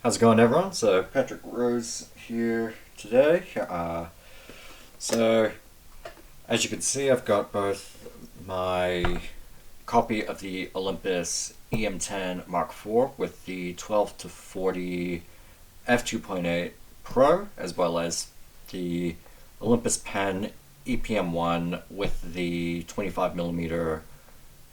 How's it going, everyone? So Patrick Rose here today. So as you can see, I've got both my copy of the Olympus EM10 Mark IV with the 12 to 40 f2.8 Pro, as well as the Olympus Pen EPM1 with the 25mm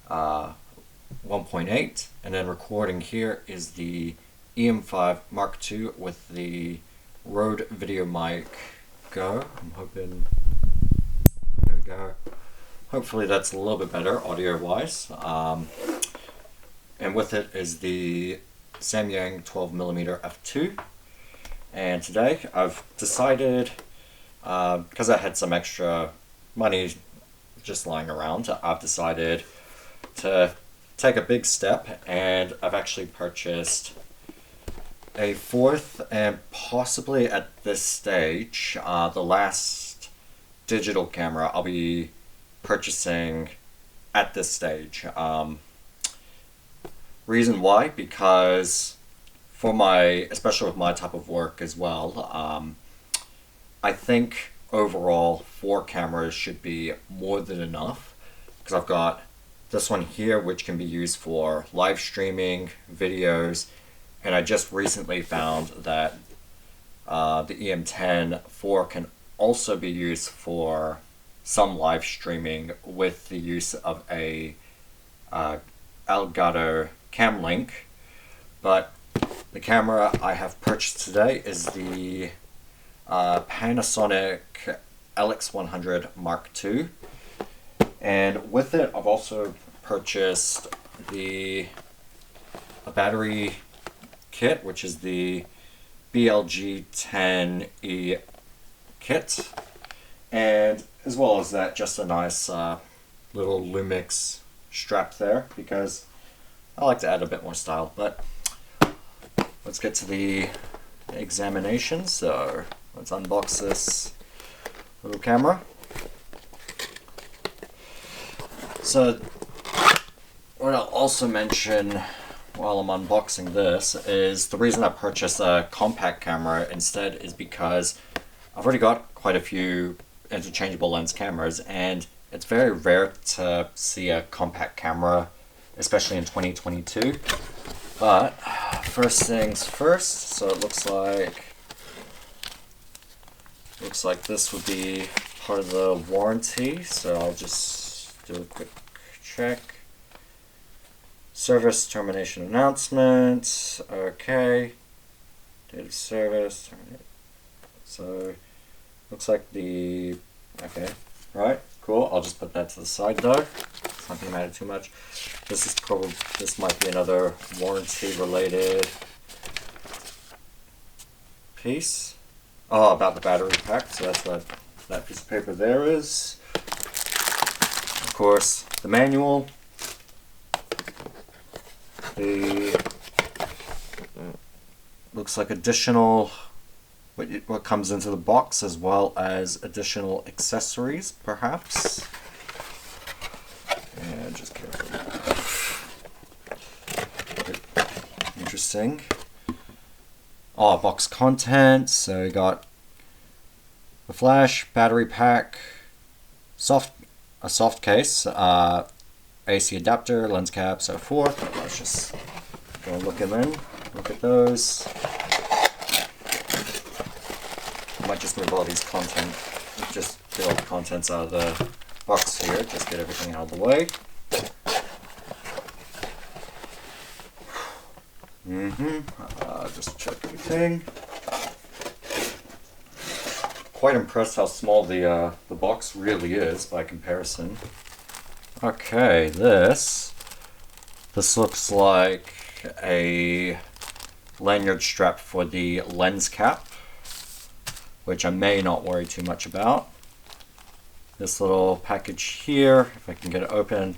1.8, and then recording here is the EM5 Mark II with the Rode Video Mic Go. I'm hoping, there we go. Hopefully that's a little bit better audio wise. And with it is the Samyang 12mm f2. And today I've decided, because I had some extra money just lying around, I've decided to take a big step, and I've actually purchased a fourth and possibly at this stage the last digital camera I'll be purchasing at this stage. Reason why? Because for especially with my type of work as well, I think overall 4 cameras should be more than enough, because I've got this one here which can be used for live streaming videos, and I just recently found that the EM10 4 can also be used for some live streaming with the use of a Elgato Cam Link. But the camera I have purchased today is the Panasonic LX100 Mark II, and with it I've also purchased a battery kit, which is the BLG10E kit, and as well as that, just a nice little Lumix strap there, because I like to add a bit more style. But let's get to the examination. So let's unbox this little camera. So what I'll also mention while I'm unboxing this is the reason I purchased a compact camera instead is because I've already got quite a few interchangeable lens cameras, and it's very rare to see a compact camera, especially in 2022. But first things first, so it looks like this would be part of the warranty, so I'll just do a quick check. Service termination announcement, okay. Date of service, so looks like okay, right, cool. I'll just put that to the side though. It's not gonna matter too much. This might be another warranty related piece. Oh, about the battery pack, so that's what that piece of paper there is. Of course, the manual. Looks like additional what comes into the box, as well as additional accessories, perhaps. And just carefully. Interesting. Oh, box contents. So we got the flash, battery pack, a soft case, AC adapter, lens cap, so forth. Let's just go look at those. I might just move all these just get all the contents out of the box here, just get everything out of the way. Just check everything. Quite impressed how small the box really is by comparison. Okay, this looks like a lanyard strap for the lens cap, which I may not worry too much about. This little package here, if I can get it open,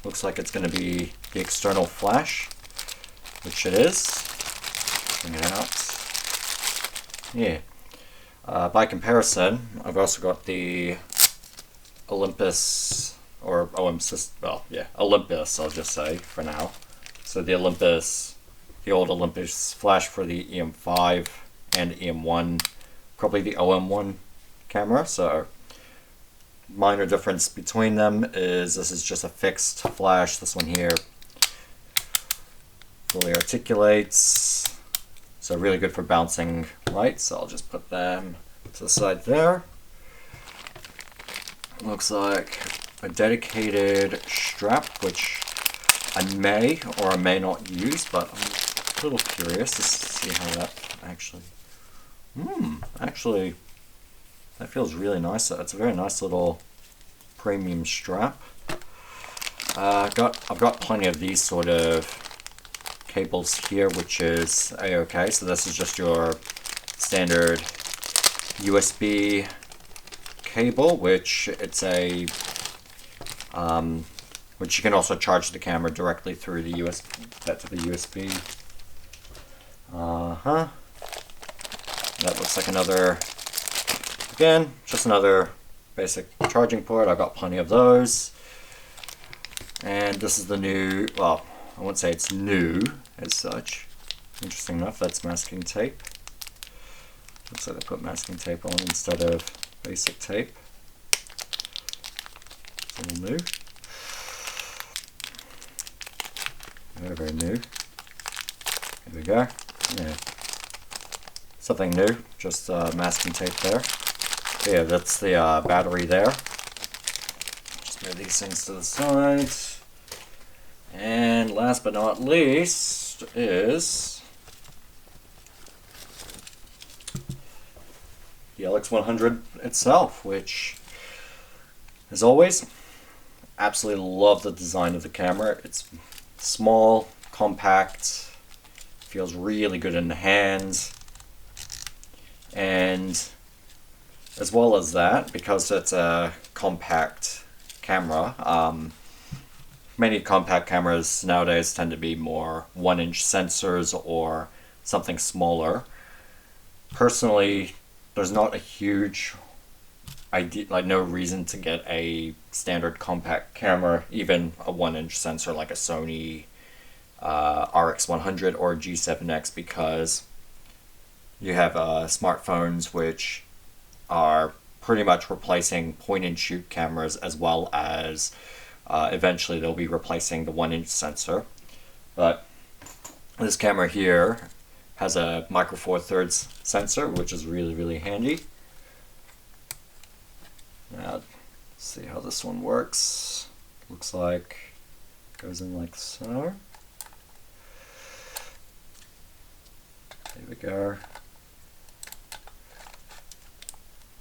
looks like it's going to be the external flash, which it is. Bring it out. Yeah. By comparison, I've also got the Olympus, Olympus, I'll just say for now. So the Olympus the old Olympus flash for the EM5 and EM1, probably the OM1 camera. So minor difference between them is this is just a fixed flash. This one here fully articulates, so really good for bouncing light. So I'll just put them to the side there. Looks like a dedicated strap, which I may or I may not use, but I'm a little curious to see how that actually. Actually, that feels really nice. It's a very nice little premium strap. I've got plenty of these sort of cables here, which is a-okay. So this is just your standard USB cable, which it's a which you can also charge the camera directly through the USB. That looks like another, again, just another basic charging port. I've got plenty of those. And this is the new, well, I won't say it's new as such. Interesting enough, that's masking tape. Looks like they put masking tape on instead of basic tape. It's a little new. Very, very new. Here we go. Yeah. Something new, just masking tape there. So yeah, that's the battery there. Just move these things to the side. And last but not least is the LX100 itself, which, as always, absolutely love the design of the camera. It's small, compact, feels really good in the hands, and as well as that, because it's a compact camera, many compact cameras nowadays tend to be more 1-inch sensors or something smaller. Personally, there's not a huge idea, like no reason to get a standard compact camera, even a 1-inch sensor like a Sony RX100 or G7X, because you have smartphones which are pretty much replacing point-and-shoot cameras, as well as eventually they'll be replacing the 1-inch sensor. But this camera here has a micro four thirds sensor, which is really, really handy. Now, let's see how this one works. Looks like it goes in like so. There we go.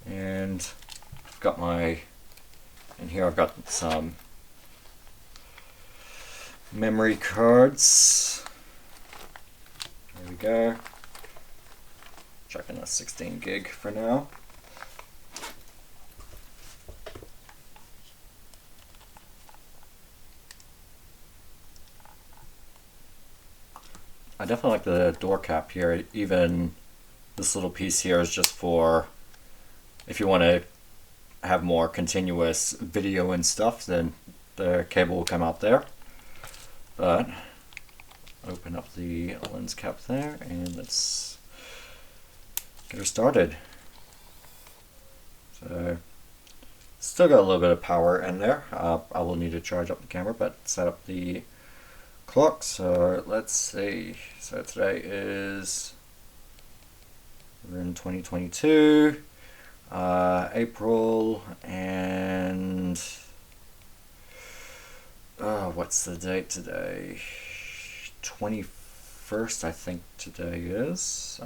And I've got my, in here I've got some memory cards. There we go. Checking a 16 gig for now. I definitely like the door cap here. Even this little piece here is just for if you want to have more continuous video and stuff, then the cable will come out there. But open up the lens cap there and let's get her started. So still got a little bit of power in there. I will need to charge up the camera, but set up the clock. So let's see. So today is, we're in 2022. April, and what's the date today? 21st, I think today is.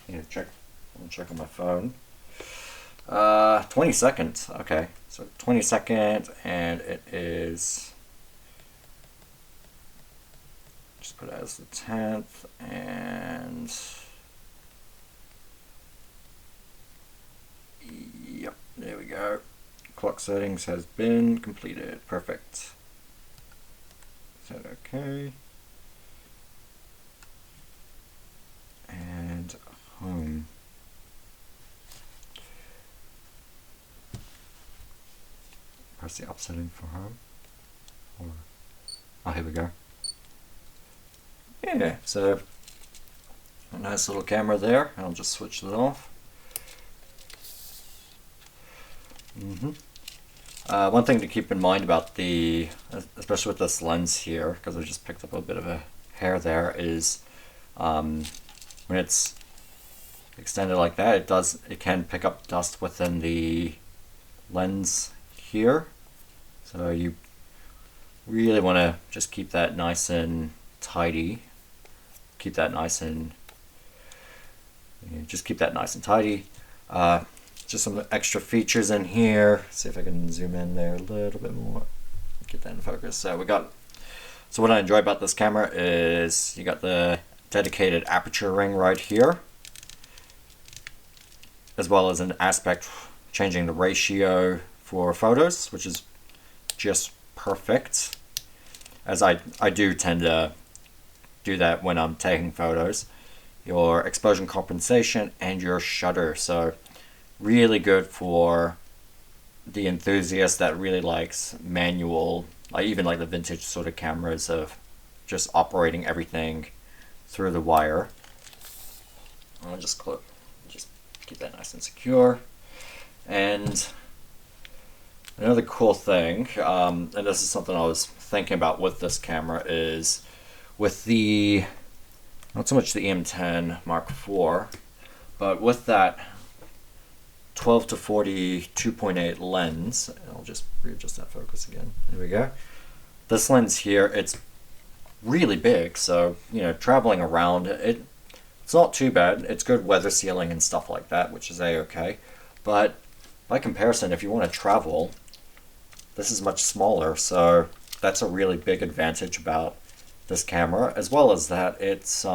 Yeah, check. I'll check on my phone. 22nd. Okay, so 22nd, and it is. Just put it as the 10th, and. Yep, there we go. Clock settings has been completed. Perfect. Is that okay? And home. Press the up setting for home. Or, oh, here we go. yeah, so a nice little camera there. I'll just switch it off. One thing to keep in mind about especially with this lens here, because I just picked up a bit of a hair there, is when it's extended like that, it can pick up dust within the lens here. So you really want to just keep that nice and tidy. Keep that nice and tidy. Just some extra features in here. See if I can zoom in there a little bit more. Get that in focus. So what I enjoy about this camera is you got the dedicated aperture ring right here, as well as an aspect changing the ratio for photos, which is just perfect, as I do tend to do that when I'm taking photos. Your exposure compensation and your shutter. So really good for the enthusiast that really likes manual, even like the vintage sort of cameras of just operating everything through the wire. I'll just keep that nice and secure. And another cool thing, and this is something I was thinking about with this camera, is with not so much the EM10 Mark IV, but with that 12 to 40 2.8 lens. I'll just readjust that focus again. There we go. This lens here, it's really big, so traveling around it's not too bad. It's good weather sealing and stuff like that, which is a-okay. But by comparison, if you want to travel, this is much smaller, so that's a really big advantage about this camera, as well as that it's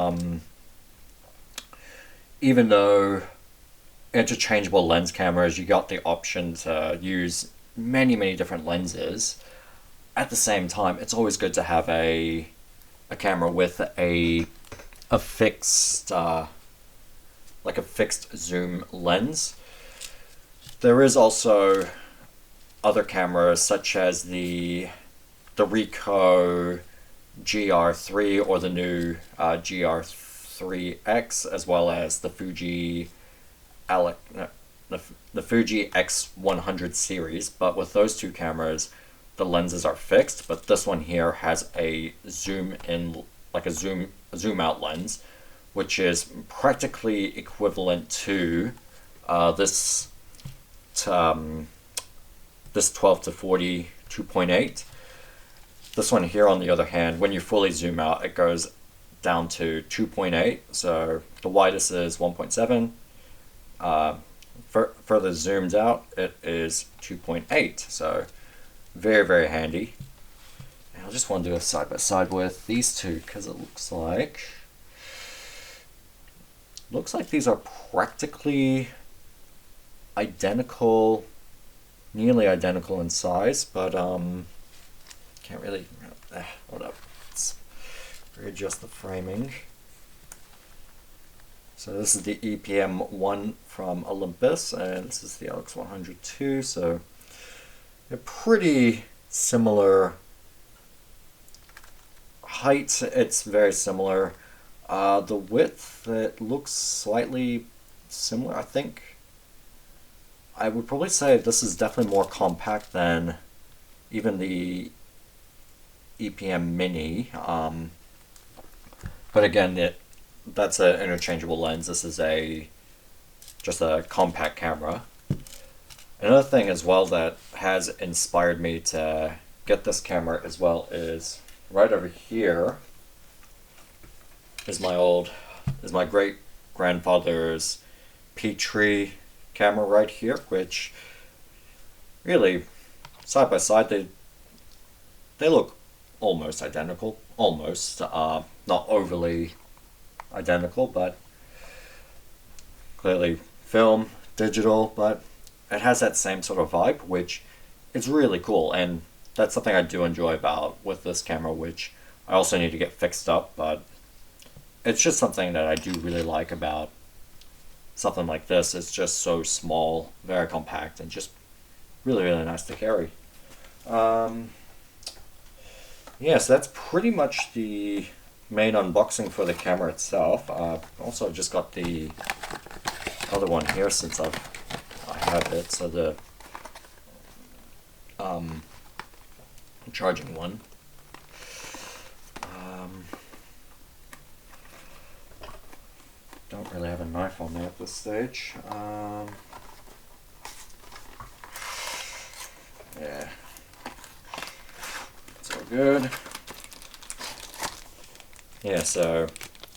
even though interchangeable lens cameras, you got the option to use many different lenses. At the same time, it's always good to have a camera with a fixed like a fixed zoom lens. There is also other cameras such as the Ricoh GR3 or the new GR3X, as well as the Fuji Fuji X100 series. But with those two cameras, the lenses are fixed, but this one here has a zoom in, like a zoom out lens, which is practically equivalent to this 12 to 40 2.8. This one here, on the other hand, when you fully zoom out, it goes down to 2.8. So the widest is 1.7. Further zoomed out, it is 2.8. So very handy. And I just want to do a side by side with these two, because it looks like these are practically identical, nearly identical in size, but can't really hold up. Let's readjust the framing. So this is the EPM 1 from Olympus, and this is the LX100 2. So they're pretty similar height. It's very similar. The width, it looks slightly similar. I think I would probably say this is definitely more compact than even the EPM Mini. But again, that's an interchangeable lens. This is just a compact camera. Another thing as well that has inspired me to get this camera as well is right over here is my great grandfather's P3 camera right here, which really side by side they look almost identical, not overly identical, but clearly film, digital, but it has that same sort of vibe, which is really cool, and that's something I do enjoy about with this camera, which I also need to get fixed up, but it's just something that I do really like about something like this. It's just so small, very compact, and just really nice to carry. Yeah, so that's pretty much the main unboxing for the camera itself. Also just got the other one here since I have it, so the charging one. Don't really have a knife on me at this stage. Yeah, it's all good. Yeah, so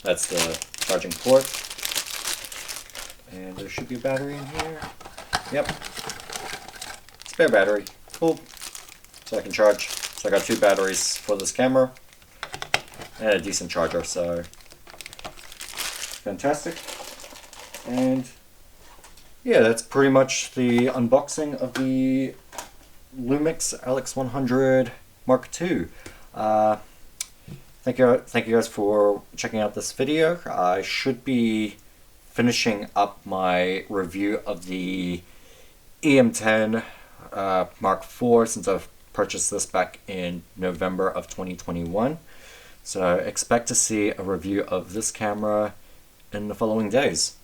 that's the charging port, and there should be a battery in here. Yep, spare battery. Cool. So I can charge. So I got 2 batteries for this camera and a decent charger. So fantastic. And yeah, that's pretty much the unboxing of the Lumix LX100 Mark II. Thank you guys for checking out this video. I should be finishing up my review of the EM10 Mark IV since I've purchased this back in November of 2021. So expect to see a review of this camera in the following days.